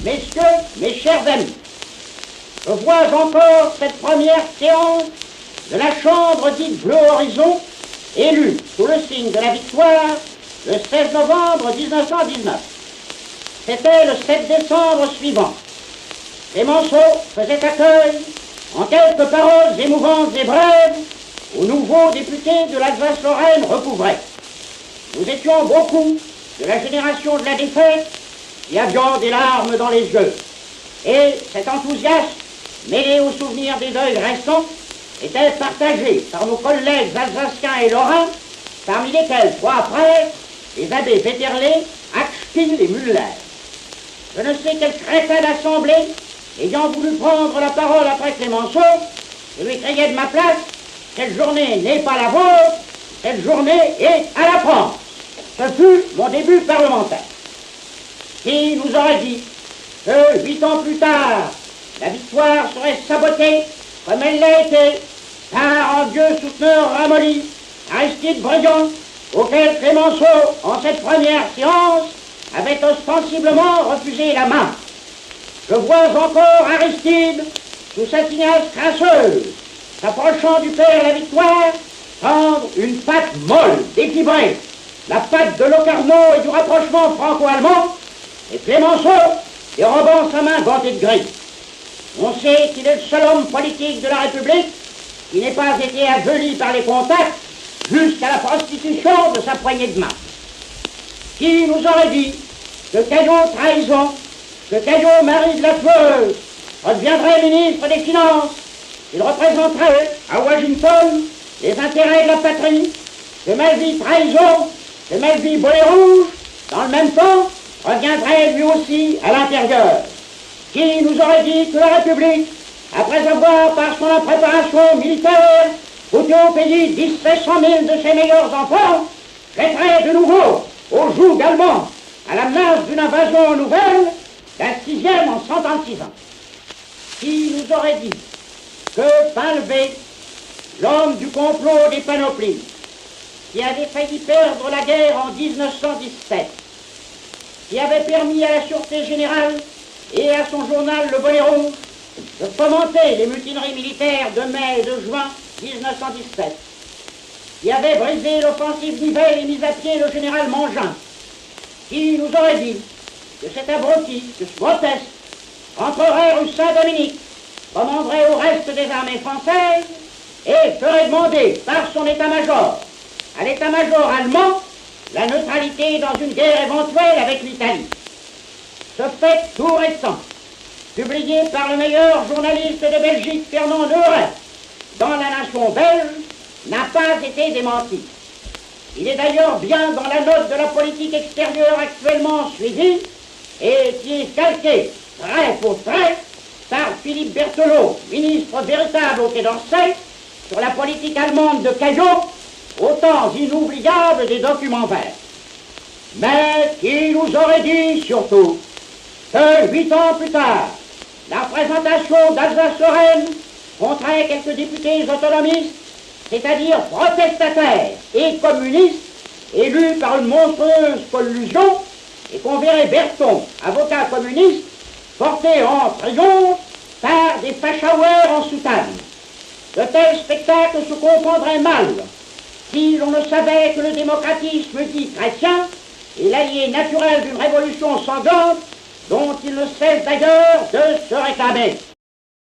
messieurs, mes chers amis, je vois encore cette première séance de la Chambre dite Bleu Horizon, élue sous le signe de la victoire le 16 novembre 1919. C'était le 7 décembre suivant. Clémenceau faisait accueil, en quelques paroles émouvantes et brèves, aux nouveaux députés de l'Alsace-Lorraine recouvrés. Nous étions beaucoup de la génération de la défaite qui avions des larmes dans les yeux. Et cet enthousiasme, mêlé aux souvenirs des deuils récents, était partagé par nos collègues alsaciens et lorrains, parmi lesquels trois prêtres, les abbés Vetterlé, Achtil et Müller. Je ne sais quel crétin d'assemblée, ayant voulu prendre la parole après Clémenceau, je lui criais de ma place: cette journée n'est pas la vôtre, cette journée est à la France. Ce fut mon début parlementaire. Qui nous aurait dit que 8 ans plus tard, la victoire serait sabotée comme elle l'a été par un vieux souteneur ramolli, Aristide Briand, auquel Clémenceau, en cette première séance, avait ostensiblement refusé la main. Je vois encore Aristide, sous sa tignasse crasseuse, s'approchant du père la victoire, prendre une patte molle, équilibrée, la patte de Locarno et du rapprochement franco-allemand, et Clémenceau dérobant sa main gantée de gris. On sait qu'il est le seul homme politique de la République qui n'ait pas été aveuglé par les contacts jusqu'à la prostitution de sa poignée de main. Qui nous aurait dit que Caillot trahison, que Caillot mari de la tueuse, redeviendrait ministre des Finances, qu'il représenterait à Washington les intérêts de la patrie, que Malvy trahison, que Malvy bonnet rouge, dans le même temps, reviendrait lui aussi à l'intérieur. Qui nous aurait dit que la République, après avoir, par son impréparation militaire, coûté au pays 1700 000 de ses meilleurs enfants, jetterait de nouveau au joug allemand, à la menace d'une invasion nouvelle, d'un 6e en 136 ans. Qui nous aurait dit que Palvé, l'homme du complot des panoplies, qui avait failli perdre la guerre en 1917, qui avait permis à la Sûreté Générale et à son journal Le Bonnet Rouge de fomenter les mutineries militaires de mai et de juin 1917, qui avait brisé l'offensive Nivelle et mis à pied le général Mangin, qui nous aurait dit que cet abruti, que ce grotesque, rentrerait rue Saint-Dominique, commanderait au reste des armées françaises et ferait demander par son état-major à l'état-major allemand la neutralité dans une guerre éventuelle avec l'Italie. Ce fait tout récent, publié par le meilleur journaliste de Belgique, Fernand Neuret, dans la nation belge, n'a pas été démenti. Il est d'ailleurs bien dans la note de la politique extérieure actuellement suivie et qui est calquée, trait pour trait, par Philippe Berthelot, ministre véritable au Quai d'Orsay, sur la politique allemande de Caillot, au temps inoubliable des documents verts. Mais qui nous aurait dit surtout que 8 ans plus tard, la représentation d'Alsace-Lorraine compterait quelques députés autonomistes, c'est-à-dire protestataires et communistes, élus par une monstrueuse collusion, et qu'on verrait Berton, avocat communiste, porté en triomphe par des fachauers en soutane. De tels spectacles se comprendraient mal si l'on ne savait que le démocratisme dit chrétien est l'allié naturel d'une révolution sanglante dont il ne cesse d'ailleurs de se réclamer.